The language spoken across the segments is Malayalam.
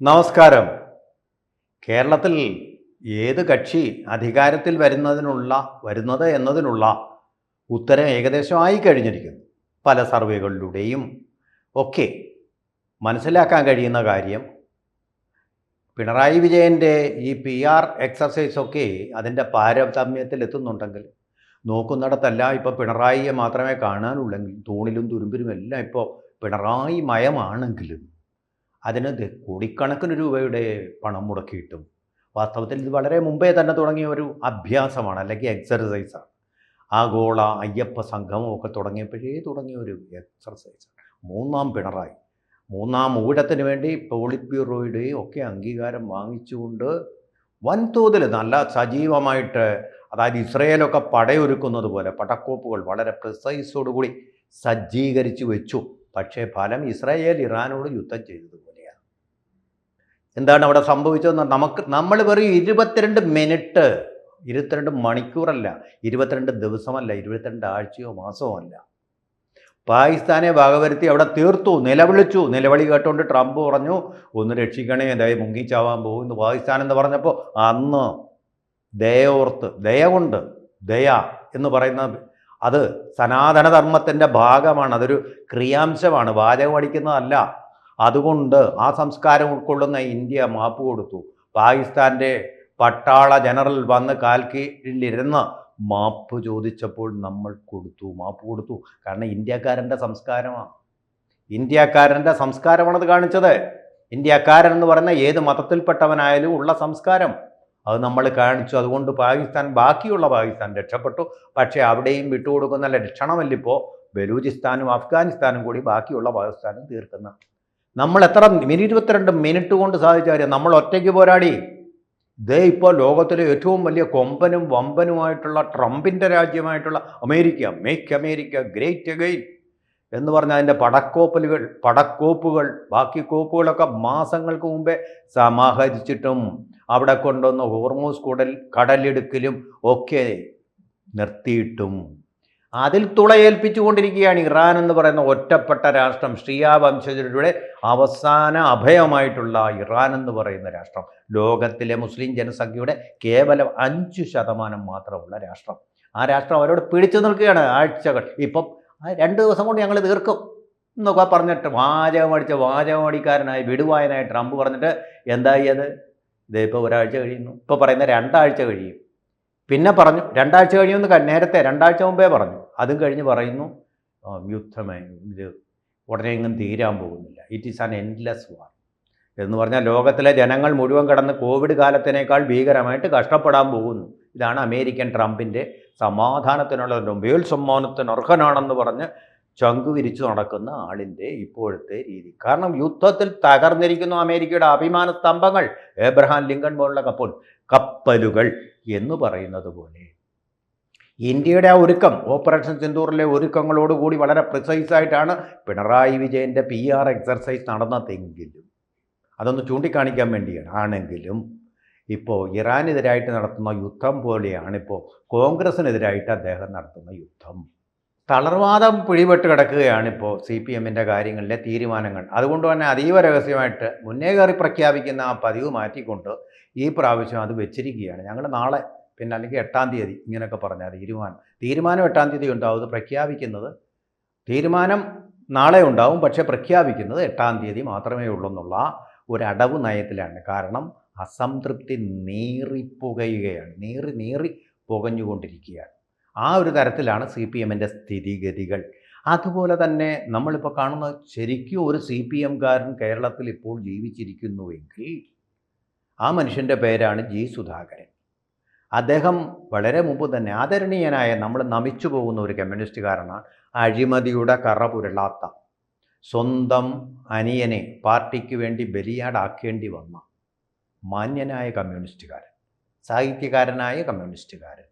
നമസ്കാരം. കേരളത്തിൽ ഏത് കക്ഷി അധികാരത്തിൽ വരുന്നത് എന്നതിനുള്ള ഉത്തരം ഏകദേശം ആയിക്കഴിഞ്ഞിരിക്കുന്നു. പല സർവേകളിലൂടെയും ഒക്കെ മനസ്സിലാക്കാൻ കഴിയുന്ന കാര്യം, പിണറായി വിജയൻ്റെ ഈ PR എക്സർസൈസൊക്കെ അതിൻ്റെ പാരതമ്യത്തിൽ എത്തുന്നുണ്ടെങ്കിൽ നോക്കുന്നിടത്തെല്ലാം ഇപ്പോൾ പിണറായിയെ മാത്രമേ കാണാനുള്ളെങ്കിൽ തൂണിലും തുരുമ്പിലും എല്ലാം ഇപ്പോൾ പിണറായി മയമാണെങ്കിലും അതിന് കോടിക്കണക്കിന് രൂപയുടെ പണം മുടക്കിയിട്ടും വാസ്തവത്തിൽ ഇത് വളരെ മുമ്പേ തന്നെ തുടങ്ങിയ ഒരു അഭ്യാസമാണ്, അല്ലെങ്കിൽ എക്സർസൈസാണ്. ആഗോള അയ്യപ്പ സംഘമം ഒക്കെ തുടങ്ങിയ ഒരു എക്സർസൈസാണ്. മൂന്നാം പിണറായി, മൂന്നാം ഊഴത്തിന് വേണ്ടി പോളിറ്റ് ബ്യൂറോയുടെയും ഒക്കെ അംഗീകാരം വാങ്ങിച്ചുകൊണ്ട് വൻതോതിൽ നല്ല സജീവമായിട്ട്, അതായത് ഇസ്രയേലൊക്കെ പടയൊരുക്കുന്നത് പോലെ പടക്കോപ്പുകൾ വളരെ പ്രിസൈസോടുകൂടി സജ്ജീകരിച്ച് വെച്ചു. പക്ഷേ ഫലം ഇസ്രായേൽ ഇറാനോട് യുദ്ധം ചെയ്തതുപോലെയാണ്. എന്താണ് അവിടെ സംഭവിച്ചതെന്ന് നമ്മൾ വെറും 22 മിനിറ്റ്, 22 മണിക്കൂറല്ല, 22 ദിവസമല്ല, 22 ആഴ്ചയോ മാസമോ അല്ല, പാകിസ്ഥാനെ വകവരുത്തി അവിടെ തീർത്തു. നിലവിളി കേട്ടുകൊണ്ട് ട്രംപ് പറഞ്ഞു, ഒന്ന് രക്ഷിക്കണേ, ദയ മുങ്ങിച്ചാവാൻ പോകുന്നു പാകിസ്ഥാൻ എന്ന് പറഞ്ഞപ്പോൾ അന്ന് ദയ എന്ന് പറയുന്ന അത് സനാതനധർമ്മത്തിൻ്റെ ഭാഗമാണ്, അതൊരു ക്രിയാംശമാണ്, വാചകം അടിക്കുന്നതല്ല. അതുകൊണ്ട് ആ സംസ്കാരം ഉൾക്കൊള്ളുന്ന ഇന്ത്യ മാപ്പ് കൊടുത്തു. പാകിസ്ഥാൻ്റെ പട്ടാള ജനറൽ വന്ന് കാൽക്കീഴിലിരുന്ന് മാപ്പ് ചോദിച്ചപ്പോൾ നമ്മൾ മാപ്പ് കൊടുത്തു. കാരണം ഇന്ത്യക്കാരൻ്റെ സംസ്കാരമാണത് കാണിച്ചത്. ഇന്ത്യക്കാരൻ എന്ന് പറയുന്ന ഏത് മതത്തിൽപ്പെട്ടവനായാലും ഉള്ള സംസ്കാരം അത് നമ്മൾ കാണിച്ചു. അതുകൊണ്ട് ബാക്കിയുള്ള പാകിസ്ഥാൻ രക്ഷപ്പെട്ടു. പക്ഷേ അവിടെയും വിട്ടുകൊടുക്കുന്ന ലക്ഷണമല്ലിപ്പോൾ ബലൂചിസ്ഥാനും അഫ്ഗാനിസ്ഥാനും കൂടി ബാക്കിയുള്ള പാകിസ്ഥാനും തീർക്കുന്ന. നമ്മൾ 22 മിനിറ്റ് കൊണ്ട് സാധിച്ച കാര്യം. നമ്മൾ ഒറ്റയ്ക്ക് പോരാടി. ഇപ്പോൾ ലോകത്തിലെ ഏറ്റവും വലിയ കൊമ്പനും വമ്പനുമായിട്ടുള്ള ട്രംപിൻ്റെ രാജ്യമായിട്ടുള്ള America, make America great again എന്ന് പറഞ്ഞ അതിൻ്റെ പടക്കോപ്പുകൾ ബാക്കി കോപ്പുകളൊക്കെ മാസങ്ങൾക്ക് മുമ്പേ സമാഹരിച്ചിട്ടും അവിടെ കൊണ്ടുവന്ന് ഹോർമൂസ് കടലിടുക്കിലും ഒക്കെ നിർത്തിയിട്ടും അതിൽ തുളയേൽപ്പിച്ചുകൊണ്ടിരിക്കുകയാണ് ഇറാൻ എന്ന് പറയുന്ന ഒറ്റപ്പെട്ട രാഷ്ട്രം. ഷിയ വംശജരുടെ അവസാന അഭയമായിട്ടുള്ള ഇറാൻ എന്ന് പറയുന്ന രാഷ്ട്രം, ലോകത്തിലെ മുസ്ലിം ജനസംഖ്യയുടെ കേവലം 5% മാത്രമുള്ള രാഷ്ട്രം. ആ രാഷ്ട്രം അവരോട് പിടിച്ചു നിൽക്കുകയാണ് ആഴ്ചകൾ. ഇപ്പം 2 ദിവസം കൊണ്ട് ഞങ്ങൾ തീർക്കും എന്നൊക്കെ പറഞ്ഞിട്ട് വാചകമടിക്കാരനായി വിടുവായനായി ട്രംപ് പറഞ്ഞിട്ട് എന്തായി അത്? ഇതിപ്പോൾ ഒരാഴ്ച കഴിയുന്നു. ഇപ്പോൾ പറയുന്ന 2 ആഴ്ച കഴിയും. പിന്നെ പറഞ്ഞു 2 ആഴ്ച കഴിയുമെന്ന് നേരത്തെ 2 ആഴ്ച മുമ്പേ പറഞ്ഞു. അതും കഴിഞ്ഞ് പറയുന്നു യുദ്ധമായി, ഇത് ഉടനെയെങ്കിലും തീരാൻ പോകുന്നില്ല. ഇറ്റ് ഈസ് ആൻ എൻഡ്ലെസ് വാർ എന്ന് പറഞ്ഞാൽ ലോകത്തിലെ ജനങ്ങൾ മുഴുവൻ കടന്ന് കോവിഡ് കാലത്തിനേക്കാൾ ഭീകരമായിട്ട് കഷ്ടപ്പെടാൻ പോകുന്നു. ഇതാണ് അമേരിക്കൻ ട്രംപിൻ്റെ സമാധാനത്തിനുള്ള നൊബേൽ സമ്മാനത്തിന് അർഹനാണെന്ന് പറഞ്ഞ് ചങ്കു വിരിച്ചു നടക്കുന്ന ആളിൻ്റെ ഇപ്പോഴത്തെ രീതി. കാരണം യുദ്ധത്തിൽ തകർന്നിരിക്കുന്നു അമേരിക്കയുടെ അഭിമാന സ്തംഭങ്ങൾ, ഏബ്രഹാം ലിങ്കൺ പോലുള്ള കപ്പലുകൾ എന്ന് പറയുന്നത് പോലെ. ഇന്ത്യയുടെ ആ ഒരുക്കം, ഓപ്പറേഷൻ സിന്ദൂറിലെ ഒരുക്കങ്ങളോടുകൂടി വളരെ പ്രിസൈസായിട്ടാണ് പിണറായി വിജയൻ്റെ PR എക്സർസൈസ് നടന്നതെങ്കിലും, അതൊന്ന് ചൂണ്ടിക്കാണിക്കാൻ വേണ്ടിയാണ്. ആണെങ്കിലും ഇപ്പോൾ ഇറാനെതിരായിട്ട് നടത്തുന്ന യുദ്ധം പോലെയാണ് ഇപ്പോൾ കോൺഗ്രസിനെതിരായിട്ട് അദ്ദേഹം നടത്തുന്ന യുദ്ധം. തളർവാദം പിടിപെട്ട് കിടക്കുകയാണിപ്പോൾ CPMൻ്റെ കാര്യങ്ങളിലെ തീരുമാനങ്ങൾ. അതുകൊണ്ട് തന്നെ അതീവ രഹസ്യമായിട്ട് മുന്നേ കയറി പ്രഖ്യാപിക്കുന്ന ആ പതിവ് മാറ്റിക്കൊണ്ട് ഈ പ്രാവശ്യം അത് വെച്ചിരിക്കുകയാണ്. ഞങ്ങൾ നാളെ പിന്നെ അല്ലെങ്കിൽ 8-ാം തീയതി ഇങ്ങനെയൊക്കെ പറഞ്ഞാൽ തീരുമാനം 8-ാം തീയതി ഉണ്ടാവും. അത് പ്രഖ്യാപിക്കുന്നത്, തീരുമാനം നാളെ ഉണ്ടാവും, പക്ഷേ പ്രഖ്യാപിക്കുന്നത് 8-ാം തീയതി മാത്രമേ ഉള്ളൂ എന്നുള്ള ഒരു അടവ് നയത്തിലാണ്. കാരണം അസംതൃപ്തി നീറി പുകഞ്ഞുകൊണ്ടിരിക്കുകയാണ്. ആ ഒരു തരത്തിലാണ് CPMൻ്റെ സ്ഥിതിഗതികൾ. അതുപോലെ തന്നെ നമ്മളിപ്പോൾ കാണുന്ന ശരിക്കും ഒരു CPMകാരൻ കേരളത്തിൽ ഇപ്പോൾ ജീവിച്ചിരിക്കുന്നുവെങ്കിൽ ആ മനുഷ്യൻ്റെ പേരാണ് G. സുധാകരൻ. അദ്ദേഹം വളരെ മുമ്പ് തന്നെ ആദരണീയനായ, നമ്മൾ നമിച്ചു പോകുന്ന ഒരു കമ്മ്യൂണിസ്റ്റുകാരനാണ്. അഴിമതിയുടെ കറ പുരളാത്ത, സ്വന്തം അനിയനെ പാർട്ടിക്ക് വേണ്ടി ബലിയാടാക്കേണ്ടി വന്ന മാന്യനായ കമ്മ്യൂണിസ്റ്റുകാരൻ, സാഹിത്യകാരനായ കമ്മ്യൂണിസ്റ്റുകാരൻ,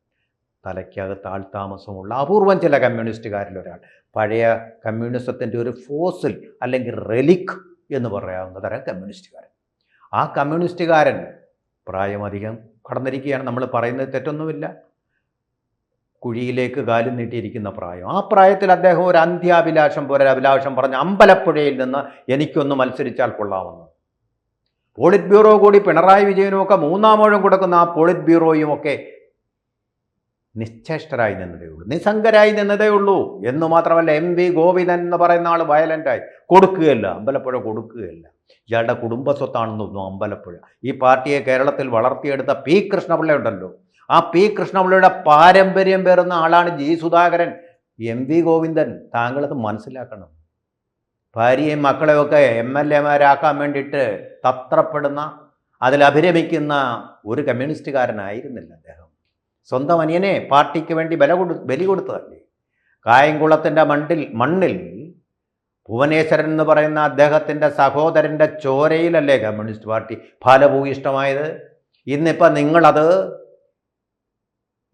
തലയ്ക്കകത്ത് ആൾതാമസമുള്ള അപൂർവം ചില കമ്മ്യൂണിസ്റ്റുകാരിലൊരാൾ, പഴയ കമ്മ്യൂണിസത്തിൻ്റെ ഒരു ഫോസിൽ അല്ലെങ്കിൽ റെലിക് എന്ന് പറയാവുന്ന തരം കമ്മ്യൂണിസ്റ്റുകാരൻ. ആ കമ്മ്യൂണിസ്റ്റുകാരൻ പ്രായമധികം കടന്നിരിക്കുകയാണ്. നമ്മൾ പറയുന്നത് തെറ്റൊന്നുമില്ല. കുഴിയിലേക്ക് കാലും നീട്ടിയിരിക്കുന്ന പ്രായം. ആ പ്രായത്തിൽ അദ്ദേഹം ഒരു അന്ത്യാഭിലാഷം പോലെ അഭിലാഷം പറഞ്ഞ് അമ്പലപ്പുഴയിൽ നിന്ന് എനിക്കൊന്ന് മത്സരിച്ചാൽ കൊള്ളാമെന്ന്. പോളിറ്റ് ബ്യൂറോ കൂടി പിണറായി വിജയനും ഒക്കെ മൂന്നാം ഊഴം കൊടുക്കുന്ന ആ പോളിറ്റ് ബ്യൂറോയും ഒക്കെ നിശ്ചേഷ്ടരായി നിന്നതേ ഉള്ളൂ, നിസ്സംഗരായി നിന്നതേ ഉള്ളൂ. എന്ന് മാത്രമല്ല, MV ഗോവിന്ദൻ എന്ന് പറയുന്ന ആൾ വയലൻ്റായി കൊടുക്കുകയല്ല, അമ്പലപ്പുഴ കൊടുക്കുകയല്ല. ഇയാളുടെ കുടുംബസ്വത്താണെന്ന് തോന്നുന്നു അമ്പലപ്പുഴ. ഈ പാർട്ടിയെ കേരളത്തിൽ വളർത്തിയെടുത്ത P. കൃഷ്ണപിള്ള ഉണ്ടല്ലോ, ആ P. കൃഷ്ണപിള്ളയുടെ പാരമ്പര്യം പേറുന്ന ആളാണ് G. സുധാകരൻ. MV ഗോവിന്ദൻ, താങ്കളത് മനസ്സിലാക്കണം. ഭാര്യയും മക്കളെയൊക്കെ MLA-മാരാക്കാൻ വേണ്ടിയിട്ട് തത്രപ്പെടുന്ന, അതിലഭിരമിക്കുന്ന ഒരു കമ്മ്യൂണിസ്റ്റുകാരനായിരുന്നില്ല അദ്ദേഹം. സ്വന്തം അനിയനെ പാർട്ടിക്ക് വേണ്ടി ബലി കൊടുത്തതല്ലേ. കായംകുളത്തിൻ്റെ മണ്ണിൽ ഭുവനേശ്വരൻ എന്ന് പറയുന്ന അദ്ദേഹത്തിൻ്റെ സഹോദരൻ്റെ ചോരയിലല്ലേ കമ്മ്യൂണിസ്റ്റ് പാർട്ടി ഫലഭൂയിഷ്ടമായത്. ഇന്നിപ്പോൾ നിങ്ങളത്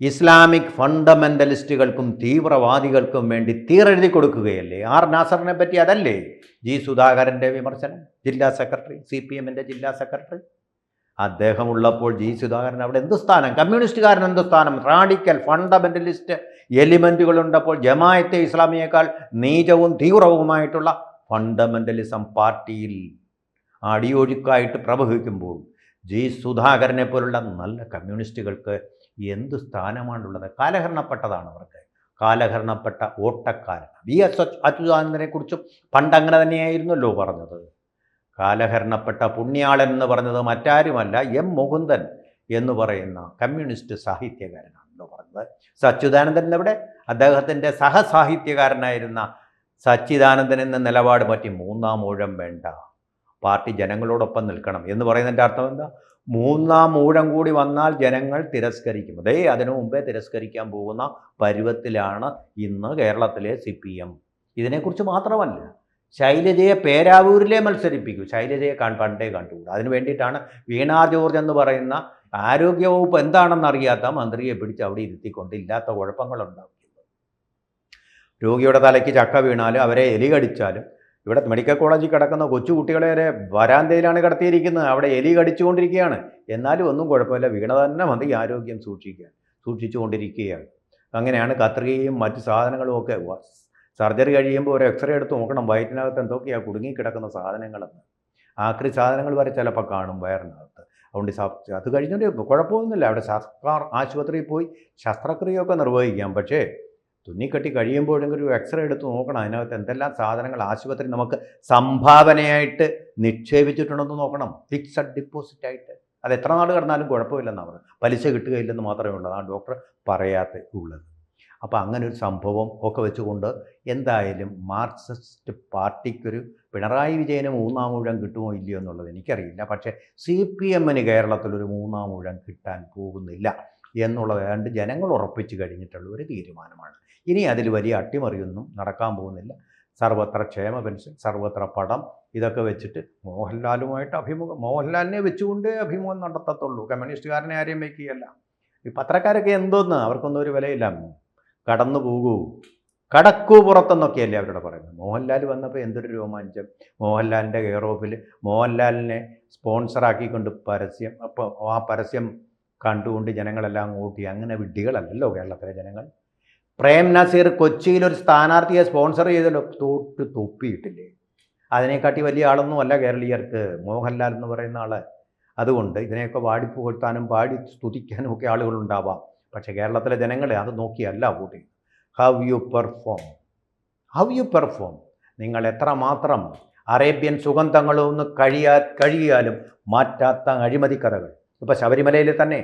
ഇസ്ലാമിക് ഫണ്ടമെൻ്റലിസ്റ്റുകൾക്കും തീവ്രവാദികൾക്കും വേണ്ടി തീരെഴുതി കൊടുക്കുകയല്ലേ. നാസറിനെ പറ്റി അതല്ലേ G. സുധാകരൻ്റെ വിമർശനം, ജില്ലാ സെക്രട്ടറി, CPM-ൻ്റെ ജില്ലാ സെക്രട്ടറി. അദ്ദേഹം ഉള്ളപ്പോൾ G. സുധാകരൻ അവിടെ എന്ത് സ്ഥാനം, കമ്മ്യൂണിസ്റ്റുകാരൻ എന്ത് സ്ഥാനം? റാഡിക്കൽ ഫണ്ടമെൻ്റലിസ്റ്റ് എലിമെൻറ്റുകളുണ്ടപ്പോൾ ജമാഅത്തെ ഇസ്ലാമിയേക്കാൾ നീചവും തീവ്രവുമായിട്ടുള്ള ഫണ്ടമെൻ്റലിസം പാർട്ടിയിൽ അടിയൊഴുക്കായിട്ട് പ്രവഹിക്കുമ്പോൾ G. സുധാകരനെ പോലുള്ള നല്ല കമ്മ്യൂണിസ്റ്റുകൾക്ക് എന്ത് സ്ഥാനമാണുള്ളത്? കാലഹരണപ്പെട്ടതാണ് അവർക്ക്, കാലഹരണപ്പെട്ട ഓട്ടക്കാരൻ. VS അച്യുതാനന്ദനെ കുറിച്ചും പണ്ടങ്ങനെ തന്നെയായിരുന്നല്ലോ പറഞ്ഞത്. കാലഹരണപ്പെട്ട പുണ്യാളൻ എന്ന് പറഞ്ഞത് മറ്റാരുമല്ല, M. മുകുന്ദൻ എന്ന് പറയുന്ന കമ്മ്യൂണിസ്റ്റ് സാഹിത്യകാരനാണല്ലോ പറഞ്ഞത്. സച്ചിദാനന്ദൻ എവിടെ? അദ്ദേഹത്തിൻ്റെ സഹസാഹിത്യകാരനായിരുന്ന സച്ചിദാനന്ദൻ എന്ന നിലപാട് പറ്റി മൂന്നാം ഊഴം വേണ്ട, പാർട്ടി ജനങ്ങളോടൊപ്പം നിൽക്കണം എന്ന് പറയുന്നതിൻ്റെ അർത്ഥം എന്താ? മൂന്നാം ഊഴം കൂടി വന്നാൽ ജനങ്ങൾ തിരസ്കരിക്കും. അതേ അതിനു മുമ്പേ തിരസ്കരിക്കാൻ പോകുന്ന പരുവത്തിലാണ് ഇന്ന് കേരളത്തിലെ CPM. ഇതിനെക്കുറിച്ച് മാത്രമല്ല, ശൈലജയെ പേരാവൂരിലെ മത്സരിപ്പിക്കൂ. ശൈലജയെ പണ്ടേ കണ്ടുകൂടാ. അതിന് വേണ്ടിയിട്ടാണ് വീണ ജോർജ് എന്ന് പറയുന്ന ആരോഗ്യവകുപ്പ് എന്താണെന്നറിയാത്ത മന്ത്രിയെ പിടിച്ച് അവിടെ ഇരുത്തിക്കൊണ്ട് ഇല്ലാത്ത കുഴപ്പങ്ങളുണ്ടാക്കുന്നത്. രോഗിയുടെ തലയ്ക്ക് ചക്ക വീണാലും അവരെ എലി കടിച്ചാലും, ഇവിടെ മെഡിക്കൽ കോളേജിൽ കിടക്കുന്ന കൊച്ചുകുട്ടികളെ വരെ വരാന്തയിലാണ് കിടത്തിയിരിക്കുന്നത്, അവിടെ എലി കടിച്ചുകൊണ്ടിരിക്കുകയാണ്. എന്നാലും ഒന്നും കുഴപ്പമില്ല, വീണ തന്നെ മതി ആരോഗ്യം സൂക്ഷിച്ചുകൊണ്ടിരിക്കുകയാണ്. അങ്ങനെയാണ് കത്രികയും മറ്റ് സാധനങ്ങളും ഒക്കെ. സർജറി കഴിയുമ്പോൾ ഒരു എക്സ്റേ എടുത്ത് നോക്കണം വയറ്റിനകത്ത് എന്തൊക്കെയാണ് കുടുങ്ങിക്കിടക്കുന്ന സാധനങ്ങളെന്ന്. ആക്രി സാധനങ്ങൾ വരെ ചിലപ്പോൾ കാണും വയറിനകത്ത്. അതുകൊണ്ട് അത് കഴിഞ്ഞിട്ട് കുഴപ്പമൊന്നുമില്ല, അവിടെ സർക്കാർ ആശുപത്രിയിൽ പോയി ശസ്ത്രക്രിയയൊക്കെ നിർവഹിക്കാം. പക്ഷേ തുന്നിക്കെട്ടി കഴിയുമ്പോഴെങ്കിലും ഒരു എക്സ്റേ എടുത്ത് നോക്കണം, അതിനകത്ത് എന്തെല്ലാം സാധനങ്ങൾ ആശുപത്രി നമുക്ക് സംഭാവനയായിട്ട് നിക്ഷേപിച്ചിട്ടുണ്ടെന്ന് നോക്കണം, ഫിക്സഡ് ഡിപ്പോസിറ്റായിട്ട്. അത് എത്ര നാൾ കിടന്നാലും കുഴപ്പമില്ലെന്നാണ് പറഞ്ഞത്. പലിശ കിട്ടുകയില്ലെന്ന് മാത്രമേ ഉള്ളൂ, അതാണ് ഡോക്ടർ പറയാത്തുള്ളത്. അപ്പോൾ അങ്ങനെ ഒരു സംഭവം ഒക്കെ വെച്ചുകൊണ്ട് എന്തായാലും മാർക്സിസ്റ്റ് പാർട്ടിക്കൊരു പിണറായി വിജയന് മൂന്നാം ഊഴം കിട്ടുമോ ഇല്ലയോ എന്നുള്ളത് എനിക്കറിയില്ല. പക്ഷേ CPM-ന് കേരളത്തിലൊരു മൂന്നാം ഊഴം കിട്ടാൻ പോകുന്നില്ല എന്നുള്ളത് ഏതാണ്ട് ജനങ്ങൾ ഉറപ്പിച്ച് കഴിഞ്ഞിട്ടുള്ള ഒരു തീരുമാനമാണ്. ഇനി അതിൽ വലിയ അട്ടിമറിയൊന്നും നടക്കാൻ പോകുന്നില്ല. സർവത്ര ക്ഷേമ പെൻഷൻ, സർവത്ര പടം, ഇതൊക്കെ വെച്ചിട്ട് മോഹൻലാലുമായിട്ട് മോഹൻലാലിനെ വെച്ചുകൊണ്ടേ അഭിമുഖം നടത്തത്തുള്ളൂ. കമ്മ്യൂണിസ്റ്റുകാരനെ ആരെയും വയ്ക്കുകയല്ല. ഈ പത്രക്കാരൊക്കെ എന്തോന്ന്, അവർക്കൊന്നും ഒരു വിലയില്ല. കടന്നു പോകൂ, കടക്കൂ പുറത്തെന്നൊക്കെയല്ലേ അവരോട് പറയുന്നത്. മോഹൻലാൽ വന്നപ്പോൾ എന്തൊരു രോമാഞ്ചം. മോഹൻലാലിൻ്റെ കെയർ ഓഫിൽ മോഹൻലാലിനെ സ്പോൺസറാക്കിക്കൊണ്ട് പരസ്യം. അപ്പോൾ ആ പരസ്യം കണ്ടുകൊണ്ട് ജനങ്ങളെല്ലാം കൂട്ടി. അങ്ങനെ വിഡ്ഢികളല്ലല്ലോ കേരളത്തിലെ ജനങ്ങൾ. പ്രേം നസീർ കൊച്ചിയിലൊരു സ്ഥാനാർത്ഥിയെ സ്പോൺസർ ചെയ്തല്ലോ, തൊപ്പിയിട്ടില്ലേ? അതിനെക്കാട്ടി വലിയ ആളൊന്നും അല്ല കേരളീയർക്ക് മോഹൻലാൽ എന്ന് പറയുന്ന ആൾ. അതുകൊണ്ട് ഇതിനെയൊക്കെ വാടിപ്പുകഴ്ത്താനും പാടി സ്തുതിക്കാനും ഒക്കെ ആളുകളുണ്ടാവാം. പക്ഷേ കേരളത്തിലെ ജനങ്ങളെ അത് നോക്കിയല്ല വോട്ട്. ഹൗ യു പെർഫോം, നിങ്ങൾ എത്രമാത്രം അറേബ്യൻ സുഗന്ധങ്ങളൊന്ന് കഴിയാലും മാറ്റാത്ത അഴിമതി കഥകൾ. ഇപ്പോൾ ശബരിമലയിൽ തന്നെ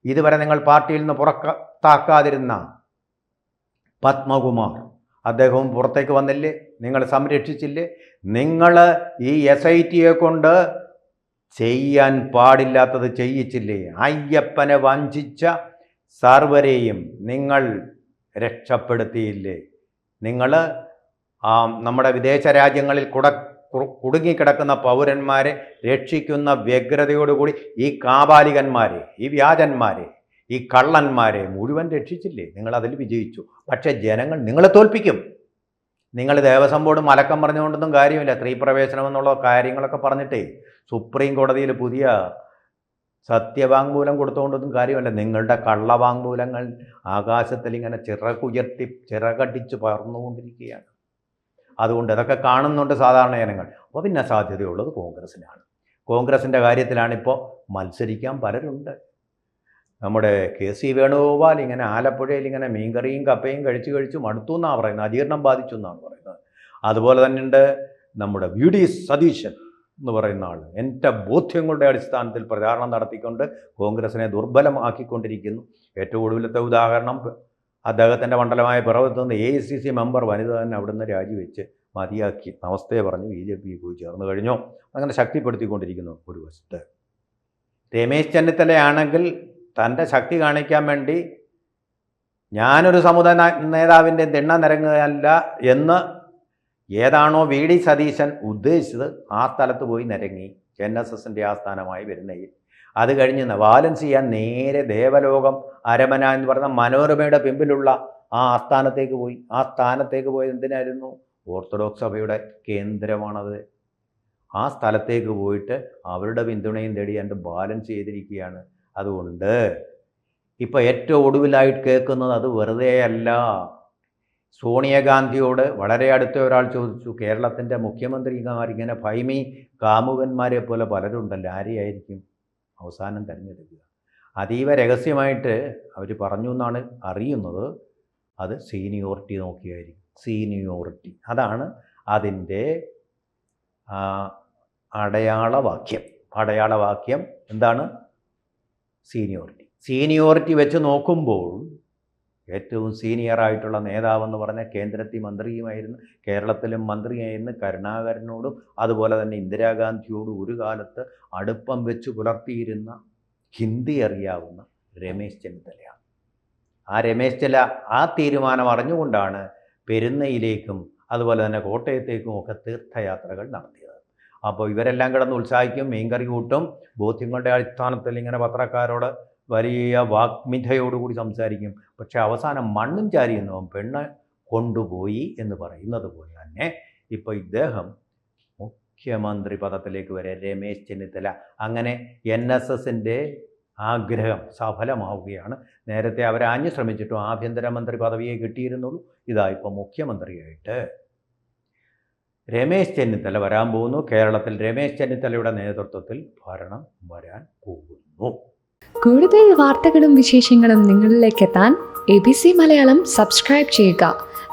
ഇതുവരെ നിങ്ങൾ പാർട്ടിയിൽ നിന്ന് പുറത്താക്കാതിരുന്ന പത്മകുമാർ, അദ്ദേഹവും പുറത്തേക്ക് വന്നില്ലേ? നിങ്ങൾ സംരക്ഷിച്ചില്ലേ? നിങ്ങൾ ഈ SIT-യെ കൊണ്ട് ചെയ്യാൻ പാടില്ലാത്തത് ചെയ്യിച്ചില്ലേ? അയ്യപ്പനെ വഞ്ചിച്ച സർവരെയും നിങ്ങൾ രക്ഷപ്പെടുത്തിയില്ലേ? നിങ്ങൾ നമ്മുടെ വിദേശ രാജ്യങ്ങളിൽ കുടുങ്ങിക്കിടക്കുന്ന പൗരന്മാരെ രക്ഷിക്കുന്ന വ്യഗ്രതയോടുകൂടി ഈ കാപാലികന്മാരെ, ഈ വ്യാജന്മാരെ, ഈ കള്ളന്മാരെ മുഴുവൻ രക്ഷിച്ചില്ലേ? നിങ്ങളതിൽ വിജയിച്ചു. പക്ഷേ ജനങ്ങൾ നിങ്ങളെ തോൽപ്പിക്കും. നിങ്ങൾ ദേവസ്വം ബോർഡ് മലക്കം പറഞ്ഞുകൊണ്ടൊന്നും കാര്യമില്ല. സ്ത്രീ പ്രവേശനം എന്നുള്ള കാര്യങ്ങളൊക്കെ പറഞ്ഞിട്ടേ സുപ്രീം കോടതിയിൽ പുതിയ സത്യവാങ്മൂലം കൊടുത്തുകൊണ്ടൊന്നും കാര്യമല്ല. നിങ്ങളുടെ കള്ളവാങ്മൂലങ്ങൾ ആകാശത്തിൽ ഇങ്ങനെ ചിറകടിച്ച് പറന്നുകൊണ്ടിരിക്കുകയാണ്. അതുകൊണ്ട് ഇതൊക്കെ കാണുന്നുണ്ട് സാധാരണ ജനങ്ങൾ. അപ്പോൾ പിന്നെ സാധ്യതയുള്ളത് കോൺഗ്രസ്സിനാണ്. കോൺഗ്രസിൻ്റെ കാര്യത്തിലാണിപ്പോൾ മത്സരിക്കാൻ പലരുണ്ട്. നമ്മുടെ KC വേണുഗോപാൽ ഇങ്ങനെ ആലപ്പുഴയിൽ ഇങ്ങനെ മീൻകറിയും കപ്പയും കഴിച്ച് മടുത്തു എന്നാണ് പറയുന്നത്, അജീർണം ബാധിച്ചു എന്നാണ് പറയുന്നത്. അതുപോലെ തന്നെയുണ്ട് നമ്മുടെ VD സതീശൻ എന്ന് പറയുന്ന ആൾ. എൻ്റെ ബോധ്യങ്ങളുടെ അടിസ്ഥാനത്തിൽ പ്രചാരണം നടത്തിക്കൊണ്ട് കോൺഗ്രസിനെ ദുർബലമാക്കിക്കൊണ്ടിരിക്കുന്നു. ഏറ്റവും ഒടുവിലത്തെ ഉദാഹരണം അദ്ദേഹത്തിൻ്റെ മണ്ഡലമായ പിറവത്ത് നിന്ന് AICC മെമ്പർ വനിത തന്നെ അവിടുന്ന് രാജിവെച്ച് മതിയാക്കി നമസ്തേ പറഞ്ഞ് BJP പോയി ചേർന്ന് കഴിഞ്ഞു. അങ്ങനെ ശക്തിപ്പെടുത്തിക്കൊണ്ടിരിക്കുന്നു. ഒരു വശത്ത് രമേശ് ചെന്നിത്തലയാണെങ്കിൽ തൻ്റെ ശക്തി കാണിക്കാൻ വേണ്ടി ഞാനൊരു സമുദായ നേതാവിൻ്റെ തിണ്ണ നിരങ്ങുകയല്ല എന്ന് ഏതാണോ VD സതീശൻ ഉദ്ദേശിച്ചത് ആ സ്ഥലത്ത് പോയി നിരങ്ങി. NSSൻ്റെ ആസ്ഥാനമായി വരുന്നയിൽ അത് കഴിഞ്ഞ് ബാലൻസ് ചെയ്യാൻ നേരെ ദേവലോകം അരമന എന്ന് പറയുന്ന മനോരമയുടെ പിമ്പിലുള്ള ആ ആസ്ഥാനത്തേക്ക് പോയി. ആ സ്ഥാനത്തേക്ക് പോയത് എന്തിനായിരുന്നു? ഓർത്തഡോക്സ് സഭയുടെ കേന്ദ്രമാണത്. ആ സ്ഥലത്തേക്ക് പോയിട്ട് അവരുടെ പിന്തുണയും തേടി എൻ്റെ ബാലൻസ് ചെയ്തിരിക്കുകയാണ്. അതുകൊണ്ട് ഇപ്പോൾ ഏറ്റവും ഒടുവിലായിട്ട് കേൾക്കുന്നത് അത് വെറുതെയല്ല. സോണിയാഗാന്ധിയോട് വളരെ അടുത്ത ഒരാൾ ചോദിച്ചു, കേരളത്തിൻ്റെ മുഖ്യമന്ത്രിമാരിങ്ങനെ ഭൈമി കാമുകന്മാരെ പോലെ പലരുണ്ടല്ലോ, ആരെയായിരിക്കും അവസാനം തിരഞ്ഞെടുക്കുക? അതീവ രഹസ്യമായിട്ട് അവർ പറഞ്ഞു എന്നാണ് അറിയുന്നത്. അത് സീനിയോറിറ്റി നോക്കിയായിരിക്കും. സീനിയോറിറ്റി അതാണ് അതിൻ്റെ അടയാളവാക്യം എന്താണ്? സീനിയോറിറ്റി വെച്ച് നോക്കുമ്പോൾ ഏറ്റവും സീനിയറായിട്ടുള്ള നേതാവെന്ന് പറഞ്ഞ കേന്ദ്രത്തിൽ മന്ത്രിയുമായിരുന്നു, കേരളത്തിലും മന്ത്രിയായിരുന്നു കരുണാകരനോടും അതുപോലെ തന്നെ ഇന്ദിരാഗാന്ധിയോടും ഒരു കാലത്ത് അടുപ്പം വെച്ച് പുലർത്തിയിരുന്ന ഹിന്ദി അറിയാവുന്ന രമേശ് ചെന്നിത്തലയാണ്. ആ രമേശ് ചെന്നിത്തല ആ തീരുമാനം അറിഞ്ഞുകൊണ്ടാണ് പെരുന്നയിലേക്കും അതുപോലെ തന്നെ കോട്ടയത്തേക്കും ഒക്കെ തീർത്ഥയാത്രകൾ നടത്തിയത്. അപ്പോൾ ഇവരെല്ലാം കിടന്ന് ഉത്സാഹിക്കും, മീൻകറി കൂട്ടും, ബോധ്യങ്ങളുടെ അടിസ്ഥാനത്തിൽ ഇങ്ങനെ പത്രക്കാരോട് വലിയ വാഗ്മിഥയോടുകൂടി സംസാരിക്കും. പക്ഷേ അവസാനം മണ്ണും ചാരിയെന്നവൻ പെണ്ണ് കൊണ്ടുപോയി എന്ന് പറയുന്നത് പോലെ തന്നെ ഇപ്പോൾ ഇദ്ദേഹം മുഖ്യമന്ത്രി പദത്തിലേക്ക് വരെ രമേശ് ചെന്നിത്തല. അങ്ങനെ NSSൻ്റെ ആഗ്രഹം സഫലമാവുകയാണ്. നേരത്തെ അവരാഞ്ഞു ശ്രമിച്ചിട്ടും ആഭ്യന്തരമന്ത്രി പദവിയെ കിട്ടിയിരുന്നുള്ളൂ. ഇതാ ഇപ്പോൾ മുഖ്യമന്ത്രിയായിട്ട് രമേശ് ചെന്നിത്തല വരാൻ പോകുന്നു. കേരളത്തിൽ രമേശ് ചെന്നിത്തലയുടെ നേതൃത്വത്തിൽ ഭരണം വരാൻ പോകുന്നു. കൂടുതൽ വാർത്തകളും വിശേഷങ്ങളും നിങ്ങളിലേക്ക് എത്താൻ ABC മലയാളം സബ്സ്ക്രൈബ് ചെയ്യുക,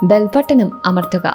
ബെൽ ബട്ടണും അമർത്തുക.